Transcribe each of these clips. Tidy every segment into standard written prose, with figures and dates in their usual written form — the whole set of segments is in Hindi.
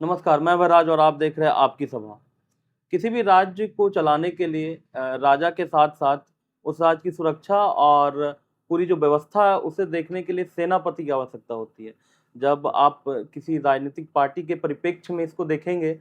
नमस्कार, मैं वराज और आप देख रहे हैं आपकी सभा। किसी भी राज्य को चलाने के लिए राजा के साथ-साथ उस राज्य की सुरक्षा और पूरी जो व्यवस्था है, उसे देखने के लिए सेनापति की आवश्यकता होती है। जब आप किसी राजनीतिक पार्टी के परिप्रेक्ष्य में इसको देखेंगे,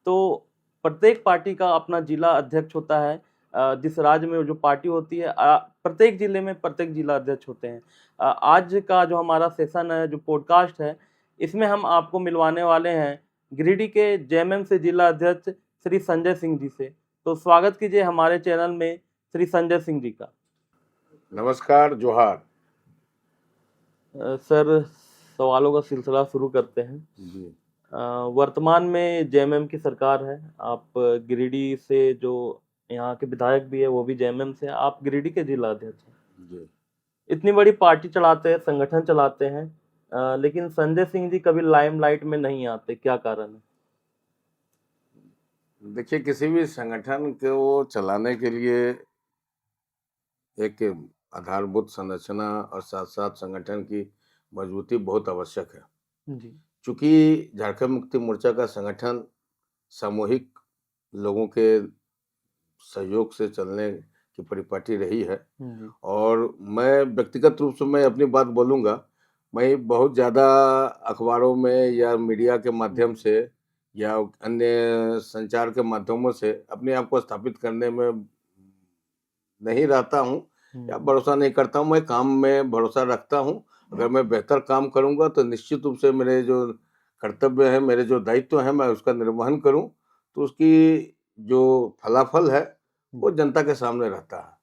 तो प्रत्येक पार्टी का अपना जिला अध्यक्ष होता है। जिस राज्य में जो पार्टी होती है प्रत्येक जिले में प्रत्येक जिला अध्यक्ष होते हैं। आज का जो हमारा सेशन है, जो पॉडकास्ट है, इसमें हम आपको मिलवाने वाले हैं गिरिडीह के जेएमएम से जिला अध्यक्ष श्री संजय सिंह जी से। तो स्वागत कीजिए हमारे चैनल में श्री संजय सिंह जी का। नमस्कार, जोहार। सर, सवालों का सिलसिला शुरू करते हैं। जी। वर्तमान में जेएमएम की सरकार है। आप गिरिडीह से जो यहाँ के विधायक भी है वो भी जेएमएम से हैं। आप गिरिडीह के जिला अध्यक्ष हैं। जी। इतनी बड़ी पार्टी चलाते हैं, संगठन चलाते हैं, लेकिन संजय सिंह जी कभी लाइमलाइट में नहीं आते, क्या कारण है? देखिए, किसी भी संगठन को चलाने के लिए एक आधारभूत संरचना और साथ-साथ संगठन की मजबूती बहुत आवश्यक है। जी। चूँकि झारखंड मुक्ति मोर्चा का संगठन सामूहिक लोगों के सहयोग से चलने की परिपाटी रही है जी। और मैं व्यक्तिगत रूप से मैं अपनी बात बोलूँगा, मैं बहुत ज़्यादा अखबारों में या मीडिया के माध्यम से या अन्य संचार के माध्यमों से अपने आप को स्थापित करने में नहीं रहता हूँ या भरोसा नहीं करता हूँ। मैं काम में भरोसा रखता हूँ। अगर मैं बेहतर काम करूँगा तो निश्चित रूप से मेरे जो कर्तव्य है, मेरे जो दायित्व हैं, मैं उसका निर्वहन करूँ, तो उसकी जो फलाफल है, वो जनता के सामने रहता है।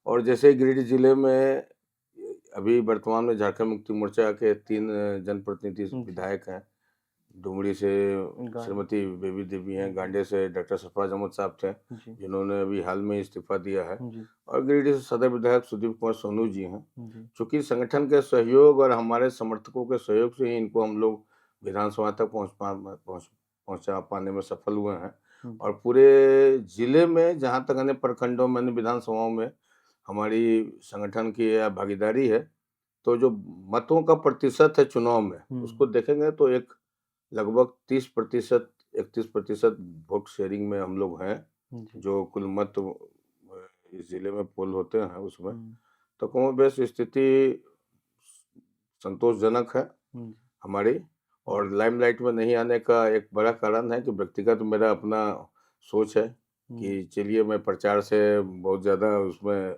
और जैसे गिरिडीह जिले में अभी वर्तमान में झारखंड मुक्ति मोर्चा के 3 जनप्रतिनिधि विधायक हैं। डुमरी से श्रीमती बेबी देवी हैं, गांडे से डॉक्टर सरफराज अहमद साहब थे, जिन्होंने अभी हाल में इस्तीफा दिया है, और गिरिडीह से सदर विधायक सुदीप कुमार सोनू जी हैं। चूँकि संगठन के सहयोग और हमारे समर्थकों के सहयोग से ही इनको हम लोग विधानसभा तक पहुँचा पाने में सफल हुए हैं। और पूरे जिले में जहाँ तक अन्य प्रखंडों में, अन्य विधानसभाओं में हमारी संगठन की यह भागीदारी है, तो जो मतों का प्रतिशत है चुनाव में, उसको देखेंगे तो एक लगभग 30% 31% वोट शेयरिंग में हम लोग हैं, जो कुल मत इस जिले में पोल होते हैं उसमें। तो कमोबेश स्थिति संतोषजनक है हमारी, और लाइमलाइट में नहीं आने का एक बड़ा कारण है कि व्यक्तिगत मेरा अपना सोच है कि चलिए, मैं प्रचार से बहुत ज़्यादा उसमें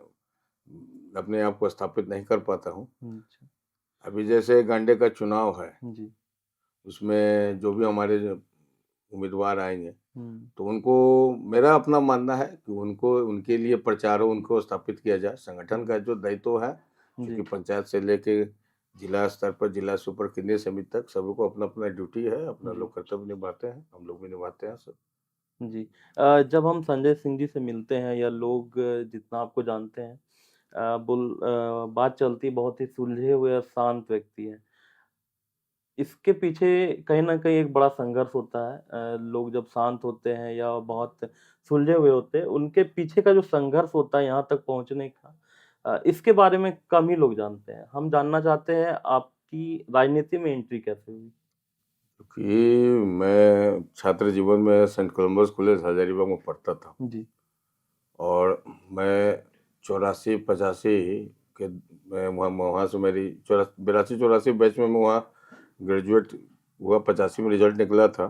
अपने आप को स्थापित नहीं कर पाता हूँ। अभी जैसे गांडे का चुनाव है, उसमें जो भी हमारे उम्मीदवार आएंगे, तो उनको मेरा अपना मानना है कि उनको उनके लिए प्रचार हो, उनको स्थापित किया जाए। संगठन का जो दायित्व है, क्योंकि पंचायत से लेके जिला स्तर पर, जिला से ऊपर केंद्रीय समिति तक सभी को अपना अपना ड्यूटी है, अपना लोग कर्तव्य निभाते हैं, हम लोग भी निभाते हैं सब। जी। जब हम संजय सिंह जी से मिलते हैं या लोग जितना आपको जानते हैं, बात चलती बहुत ही सुलझे हुए और शांत व्यक्ति हैं। इसके पीछे कहीं न कहीं एक बड़ा संघर्ष होता है। लोग जब शांत होते हैं या बहुत सुलझे हुए होते हैं, उनके पीछे का जो संघर्ष होता है यहाँ तक पहुँचने का, इसके बारे में कम ही लोग जानते हैं। हम जानना चाहते हैं आपकी राजनीति में एंट्री कैसे हुई? क्योंकि मैं छात्र जीवन में सेंट कोलंबस कॉलेज हजारीबाग में पढ़ता था, जी। और मैं 84-85 के मैं वहाँ से मेरी 82-84 बैच में मैं वहाँ ग्रेजुएट हुआ। 85 में रिजल्ट निकला था।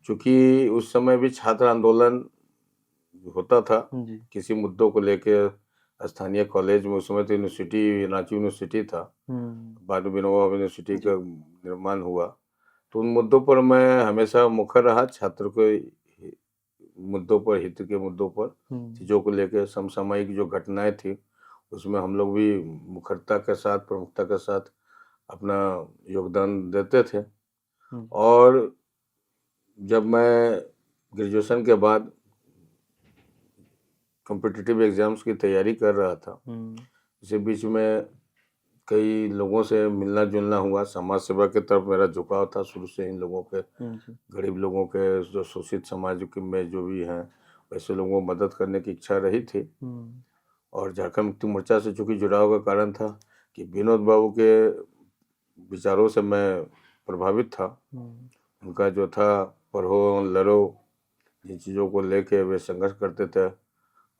चूँकि उस समय भी छात्र आंदोलन होता था किसी मुद्दों को लेके स्थानीय कॉलेज में। उस समय तो यूनिवर्सिटी, रांची यूनिवर्सिटी था, बाद में विनोबा यूनिवर्सिटी का निर्माण हुआ। तो उन मुद्दों पर मैं हमेशा मुखर रहा, छात्र के मुद्दों पर, हित के मुद्दों पर, चीज़ों को लेकर समसामयिक जो घटनाएं थी, उसमें हम लोग भी मुखरता के साथ, प्रमुखता के साथ अपना योगदान देते थे। और जब मैं ग्रेजुएशन के बाद कॉम्पिटिटिव एग्जाम्स की तैयारी कर रहा था, इसी बीच में कई लोगों से मिलना जुलना हुआ। समाज सेवा की तरफ मेरा झुकाव था शुरू से। इन लोगों के, गरीब लोगों के, जो शोषित समाज में जो भी हैं, वैसे लोगों को मदद करने की इच्छा रही थी। और झारखंड मुक्ति मोर्चा से चूँकि जुड़ाव का कारण था कि विनोद बाबू के विचारों से मैं प्रभावित था। उनका जो था पढ़ो, लड़ो, जिन चीज़ों को लेके वे संघर्ष करते थे।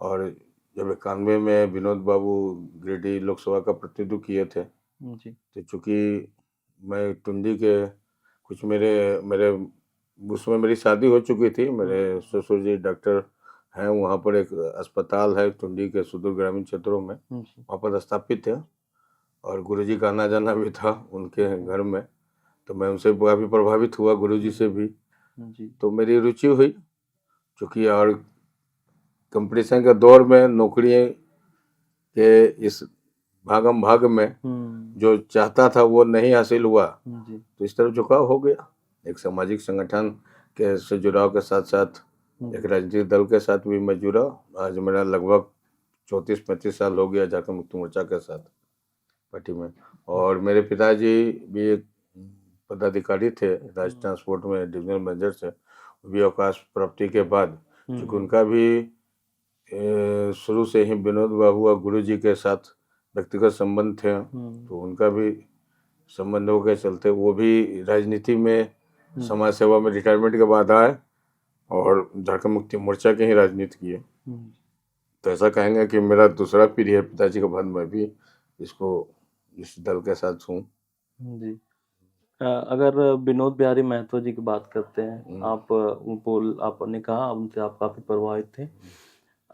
और जब 91 में विनोद बाबू गिरिडीह लोकसभा का प्रतिनिधित्व किए थे, जी। तो चूँकि मैं टुंडी के कुछ मेरे मेरे उसमें मेरी शादी हो चुकी थी। मेरे ससुर जी डॉक्टर हैं, वहाँ पर एक अस्पताल है टुंडी के सुदूर ग्रामीण क्षेत्रों में, जी। वहाँ पर स्थापित थे। और गुरुजी का आना जाना भी था उनके घर में, तो मैं उनसे काफ़ी प्रभावित हुआ, गुरुजी से भी। जी। तो मेरी रुचि हुई, चूँकि और कंपटीशन के दौर में नौकरी के इस भागम भाग में जो चाहता था वो नहीं हासिल हुआ, जी। तो इस तरफ झुकाव हो गया। एक सामाजिक संगठन के से जुड़ाव के साथ साथ एक राजनीतिक दल के साथ भी मैं जुड़ा। आज मेरा लगभग 34-35 साल हो गया झारखंड मुक्ति मोर्चा के साथ पार्टी में। और मेरे पिताजी भी एक पदाधिकारी थे, राज्य ट्रांसपोर्ट में डिविजनल मैनेजर थे। भी अवकाश प्राप्ति के बाद, चूँकि उनका भी शुरू से ही विनोद बाबू और गुरु जी के साथ व्यक्तिगत संबंध थे, तो उनका भी संबंधों के चलते वो भी राजनीति में समाज सेवा में रिटायरमेंट के बाद आए और झारखंड मुक्ति मोर्चा के ही राजनीति किए। तो ऐसा कहेंगे कि मेरा दूसरा पीढ़ी है पिताजी के बाद, मैं भी इस दल के साथ हूँ। जी। अगर विनोद बिहारी महतो जी की बात करते हैं, आपने कहा उनसे आप काफ़ी प्रभावित थे।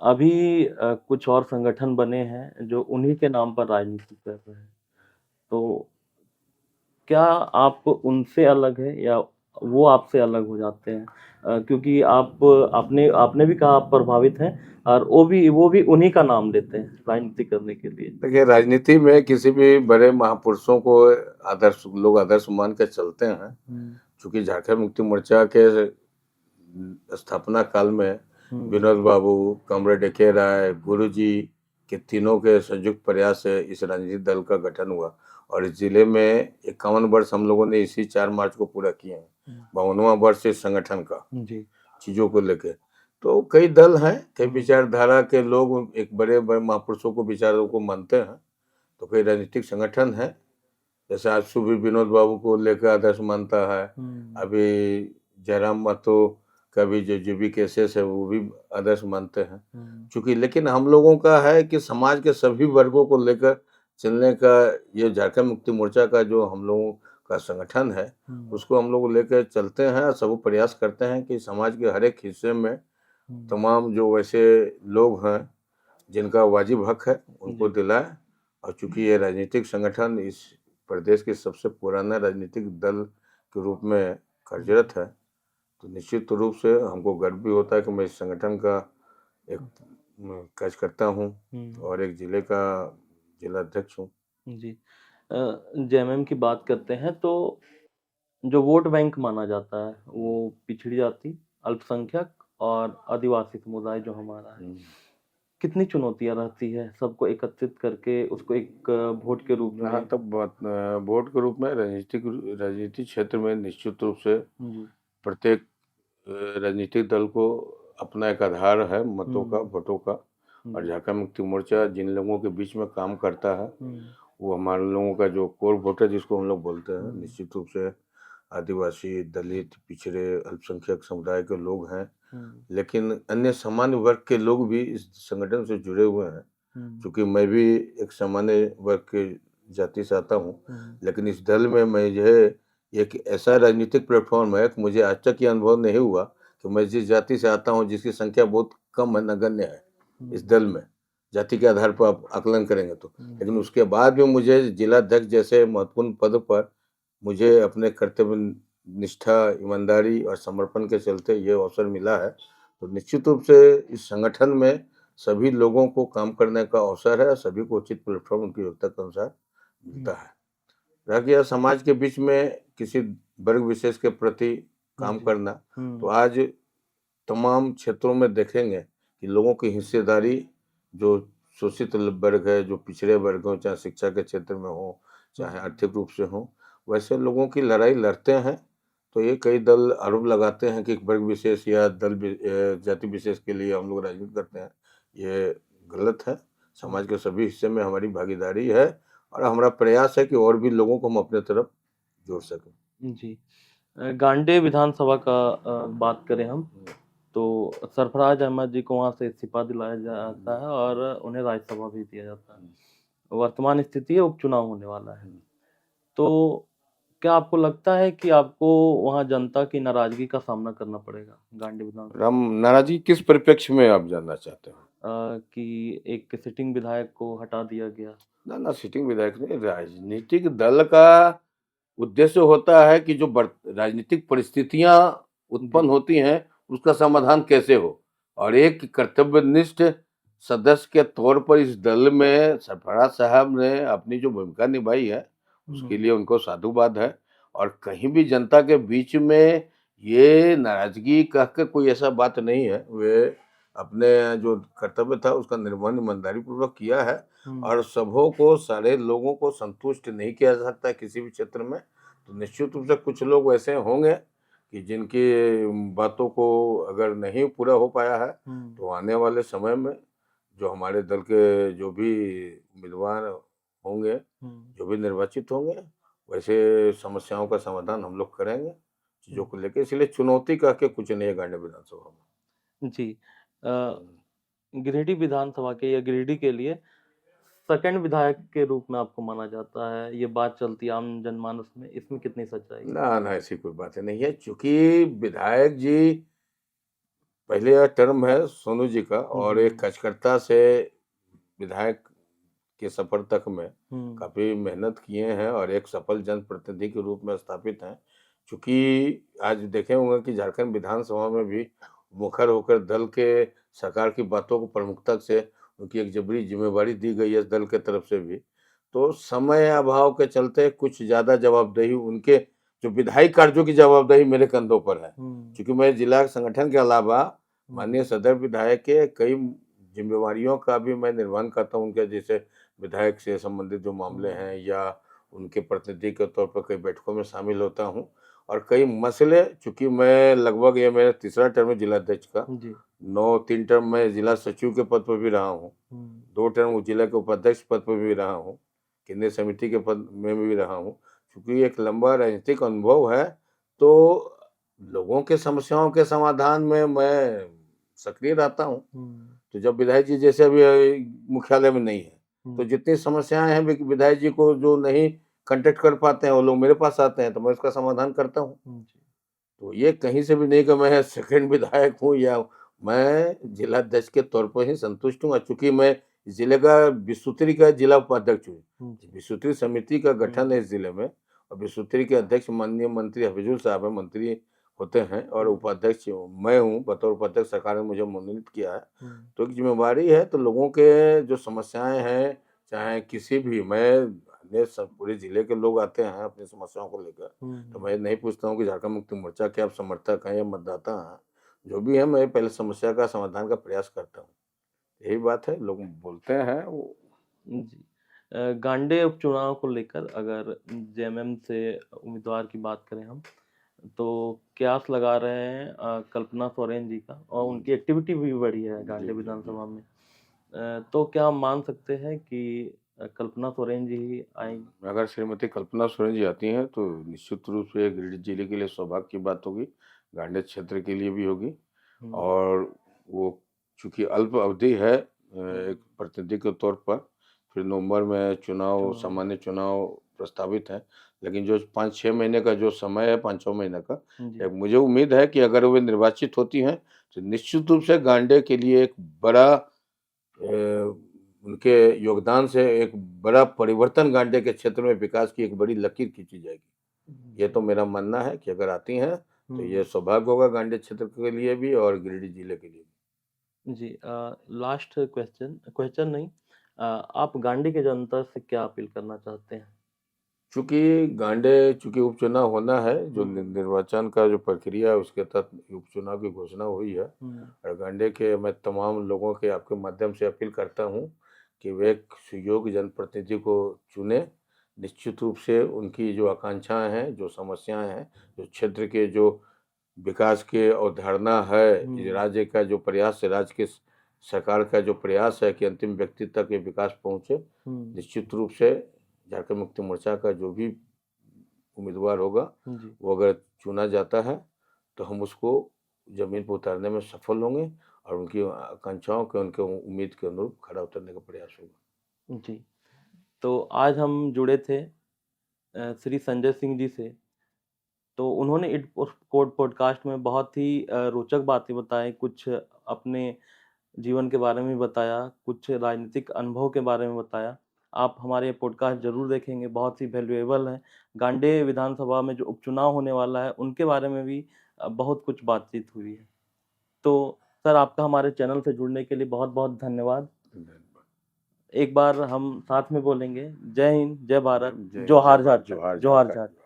अभी कुछ और संगठन बने हैं जो उन्हीं के नाम पर राजनीति कर रहे हैं। तो क्या आप उनसे अलग है या वो आपसे अलग हो जाते हैं? क्योंकि आपने आपने भी कहा आप प्रभावित हैं और वो भी उन्हीं का नाम लेते हैं राजनीति करने के लिए। देखिए, राजनीति में किसी भी बड़े महापुरुषों को लोग आदर्श मान के चलते हैं। चूँकि झारखंड मुक्ति मोर्चा के स्थापना काल में विनोद बाबू, कमरेड ए.के. राय, गुरुजी के तीनों के संयुक्त प्रयास से इस राजनीतिक दल का गठन हुआ। और इस जिले में 51 वर्ष हम लोगों ने इसी 4 मार्च को पूरा किए हैं। 52वां वर्ष इस संगठन का चीज़ों को लेके। तो कई दल हैं, कई विचारधारा के लोग एक बड़े बड़े महापुरुषों को विचारों को मानते हैं। तो कई राजनीतिक संगठन हैं, जैसे आज भी विनोद बाबू को लेकर आदर्श मानता है। अभी जयराम महतो का भी जो जीबी केसेस है वो भी आदर्श मानते हैं। चूँकि लेकिन हम लोगों का है कि समाज के सभी वर्गों को लेकर चलने का ये झारखंड मुक्ति मोर्चा का जो हम लोगों का संगठन है, उसको हम लोग लेकर चलते हैं और सब प्रयास करते हैं कि समाज के हर एक हिस्से में तमाम जो वैसे लोग हैं जिनका वाजिब हक है उनको दिलाएं। और चूँकि ये राजनीतिक संगठन इस प्रदेश के सबसे पुराना राजनीतिक दल के रूप में कार्यरत है, तो निश्चित रूप से हमको गर्व भी होता है कि मैं इस संगठन का एक कार्यकर्ता हूँ और एक जिले का जिला अध्यक्ष हूँ। जी। जेएमएम की बात करते हैं तो जो वोट बैंक माना जाता है वो पिछड़ी जाति, अल्पसंख्यक और आदिवासी समुदाय जो हमारा है, कितनी चुनौतियाँ रहती है सबको एकत्रित करके उसको एक वोट के रूप में? हाँ, तब वोट के रूप में राजनीतिक क्षेत्र में निश्चित रूप से प्रत्येक राजनीतिक दल को अपना एक आधार है मतों का, वोटों का। और झारखंड मुक्ति मोर्चा जिन लोगों के बीच में काम करता है वो हमारे लोगों का जो कोर वोटर जिसको हम लोग बोलते हैं, निश्चित रूप से आदिवासी, दलित, पिछड़े, अल्पसंख्यक समुदाय के लोग हैं। लेकिन अन्य सामान्य वर्ग के लोग भी इस संगठन से जुड़े हुए हैं। क्योंकि मैं भी एक सामान्य वर्ग के जाति से आता हूँ, लेकिन इस दल में मैं जो है एक ऐसा राजनीतिक प्लेटफॉर्म है कि मुझे आज तक ये अनुभव नहीं हुआ कि मैं जिस जाति से आता हूँ जिसकी संख्या बहुत कम है, नगण्य है इस दल में, जाति के आधार पर आप आकलन करेंगे तो, लेकिन उसके बाद भी मुझे जिला अध्यक्ष जैसे महत्वपूर्ण पद पर मुझे अपने कर्तव्य निष्ठा, ईमानदारी और समर्पण के चलते ये अवसर मिला है। तो निश्चित रूप से इस संगठन में सभी लोगों को काम करने का अवसर है, सभी को उचित प्लेटफॉर्म उनकी योग्यता के अनुसार मिलता है। रह गया समाज के बीच में किसी वर्ग विशेष के प्रति काम करना, तो आज तमाम क्षेत्रों में देखेंगे कि लोगों की हिस्सेदारी, जो शोषित वर्ग है, जो पिछड़े वर्ग हो, चाहे शिक्षा के क्षेत्र में हो, चाहे आर्थिक रूप से हो, वैसे लोगों की लड़ाई लड़ते हैं। तो ये कई दल आरोप लगाते हैं कि वर्ग विशेष या जाति विशेष के लिए हम लोग राजनीति करते हैं, ये गलत है। समाज के सभी हिस्से में हमारी भागीदारी है और हमारा प्रयास है कि और भी लोगों को हम अपने तरफ जोड़ सकें। जी। गांडे विधानसभा का बात करें हम तो सरफराज अहमद जी को वहाँ से इस्तीफा दिलाया जाता है और उन्हें राज्यसभा भी दिया जाता है। वर्तमान स्थिति है, उपचुनाव होने वाला है। तो क्या आपको लगता है कि आपको वहाँ जनता की नाराजगी का सामना करना पड़ेगा गांडी विधानसभा राम नाराजी किस परिप्रेक्ष्य में आप जानना चाहते हो? कि एक सिटिंग विधायक को हटा दिया गया? ना ना सिटिंग विधायक नहीं, राजनीतिक दल का उद्देश्य होता है कि जो राजनीतिक परिस्थितियां उत्पन्न जी। होती हैं उसका समाधान कैसे हो, और एक कर्तव्यनिष्ठ सदस्य के तौर पर इस दल में सरफराज साहब ने अपनी जो भूमिका निभाई है उसके लिए उनको साधुवाद है। और कहीं भी जनता के बीच में ये नाराजगी कह के कोई ऐसा बात नहीं है, वे अपने जो कर्तव्य था उसका निर्वहन ईमानदारी पूर्वक किया है। और सबों को, सारे लोगों को संतुष्ट नहीं किया जा सकता किसी भी क्षेत्र में। तो निश्चित रूप से कुछ लोग ऐसे होंगे कि जिनकी बातों को अगर नहीं पूरा हो पाया है तो आने वाले समय में जो हमारे दल के जो भी उम्मीदवार होंगे, जो भी निर्वाचित होंगे, वैसे समस्याओं का समाधान हम लोग करेंगे चीज़ों को लेके। इसलिए चुनौती कह के कुछ नहीं है गांधी विधानसभा में। जी। गिरिडीह विधानसभा के या गिरिडीह के लिए सेकंड विधायक के रूप में आपको माना जाता है, ये बात चलती है आम जनमानस में, इसमें कितनी सच्चाई है? ना ना ऐसी कोई बात नहीं है, चूंकि विधायक जी पहले यह टर्म है सोनू जी का, और एक कार्यकर्ता से विधायक के सफर तक में काफी मेहनत किए हैं और एक सफल जनप्रतिनिधि के रूप में स्थापित हैं। चूंकि आज देखे होंगे कि झारखंड विधानसभा में भी मुखर होकर दल के सरकार की बातों को प्रमुखता से उनकी एक जबरी जिम्मेवारी दी गई है इस दल के तरफ से भी। तो समय अभाव के चलते कुछ ज्यादा जवाबदेही उनके, जो विधायी कार्यों की जवाबदेही मेरे कंधों पर है। क्योंकि मैं जिला संगठन के अलावा माननीय सदर विधायक के कई जिम्मेवारियों का भी मैं निर्वहन करता हूँ। उनके जैसे विधायक से संबंधित जो मामले हैं या उनके प्रतिनिधि के तौर पर कई बैठकों में शामिल होता हूँ। और कई मसले, चूंकि मैं लगभग ये मेरा तीसरा टर्म है जिला अध्यक्ष का, 3 टर्म में जिला सचिव के पद पर भी रहा हूँ, 2 टर्म जिला के उपाध्यक्ष पद पर भी रहा हूँ, केंद्रीय समिति के पद में भी रहा हूँ। चूंकि एक लंबा राजनीतिक अनुभव है तो लोगों के समस्याओं के समाधान में मैं सक्रिय रहता हूँ। तो जब विधायक जी जैसे अभी मुख्यालय में नहीं है तो जितनी समस्याएं हैं विधायक जी को जो नहीं कांटेक्ट कर पाते हैं वो लोग मेरे पास आते हैं तो मैं उसका समाधान करता हूँ। तो ये कहीं से भी नहीं कि मैं सेकंड विधायक हूँ या मैं जिला अध्यक्ष के तौर पर ही संतुष्ट हूँ। चूंकि मैं जिले का विश्वोत्तरी का जिला उपाध्यक्ष हूँ, विश्वोत्तरी समिति का गठन है इस जिले में, और विश्वोत्तरी के अध्यक्ष माननीय मंत्री हफीजुल साहब है, मंत्री होते हैं, और उपाध्यक्ष मैं हूँ। बतौर उपाध्यक्ष सरकार ने मुझे मनोनीत किया है। तो एक जिम्मेवारी है, तो लोगों के जो समस्याएं हैं, चाहे किसी भी, मैं सब पूरे जिले के लोग आते हैं अपनी समस्याओं को लेकर, तो मैं नहीं पूछता हूँ कि झारखंड मुक्ति मोर्चा के आप समर्थक हैं या मतदाता हैं, जो भी है मैं पहले समस्या का समाधान का प्रयास करता हूँ। यही बात है, लोग बोलते हैं वो। जी। गांडे उपचुनाव को लेकर अगर जेएमएम से उम्मीदवार की बात करें हम, तो क्यास लगा रहे हैं कल्पना सोरेन जी का, और उनकी एक्टिविटी भी बढ़ी है गांडे विधानसभा में। तो क्या हम मान सकते हैं कि कल्पना सोरेन जी ही आएंगी? अगर श्रीमती कल्पना सोरेन जी आती हैं तो निश्चित रूप से गिरिडीह जिले के लिए सौभाग्य की बात होगी, गांडे क्षेत्र के लिए भी होगी। और वो चूंकि अल्प अवधि है एक प्रतिनिधि के तौर पर, फिर नवंबर में चुनाव, सामान्य चुनाव प्रस्तावित है, लेकिन जो 5-6 महीने का जो समय है, 5-6 महीने का, एक मुझे उम्मीद है कि अगर वे निर्वाचित होती हैं तो निश्चित रूप से गांडे के लिए एक बड़ा उनके योगदान से एक बड़ा परिवर्तन गांडे के क्षेत्र में विकास की एक बड़ी लकीर खींची जाएगी। ये तो मेरा मानना है कि अगर आती हैं तो ये सौभाग्य होगा गांडे क्षेत्र के लिए भी और गिरिडीह जिले के लिए भी। जी। लास्ट क्वेश्चन नहीं, आप गांडी के जनता से क्या अपील करना चाहते हैं? चूंकि उपचुनाव होना है, जो निर्वाचन का जो प्रक्रिया है उसके तहत उपचुनाव की घोषणा हुई है, और गांडे के मैं तमाम लोगों के आपके माध्यम से अपील करता हूं कि वे एक सुयोग्य जनप्रतिनिधि को चुने। निश्चित रूप से उनकी जो आकांक्षाएं हैं, जो समस्याएं हैं, जो क्षेत्र के जो विकास की अवधारणा है, राज्य का जो प्रयास है, राज्य के सरकार का जो प्रयास है कि अंतिम व्यक्ति तक ये विकास पहुंचे, निश्चित रूप से झारखंड मुक्ति मोर्चा का जो भी उम्मीदवार होगा, जी। वो अगर चुना जाता है तो हम उसको ज़मीन पर उतारने में सफल होंगे और उनकी आकांक्षाओं के, उनके उम्मीद के अनुरूप खरा उतरने का प्रयास होगा। जी। तो आज हम जुड़े थे श्री संजय सिंह जी से। तो उन्होंने इट पॉडकास्ट में बहुत ही रोचक बातें बताई, कुछ अपने जीवन के बारे में बताया, कुछ राजनीतिक अनुभव के बारे में बताया। आप हमारे पॉडकास्ट ज़रूर देखेंगे, बहुत ही वैल्यूएबल है। गांडे विधानसभा में जो उपचुनाव होने वाला है, उनके बारे में भी बहुत कुछ बातचीत हुई है। तो सर, आपका हमारे चैनल से जुड़ने के लिए बहुत-बहुत धन्यवाद। धन्यवाद। एक बार हम साथ में बोलेंगे, जय हिंद, जय भारत, जय हिंद, जय जोहार भारत, झारखंड, जोहार जोहार झारखंड। झारखंड।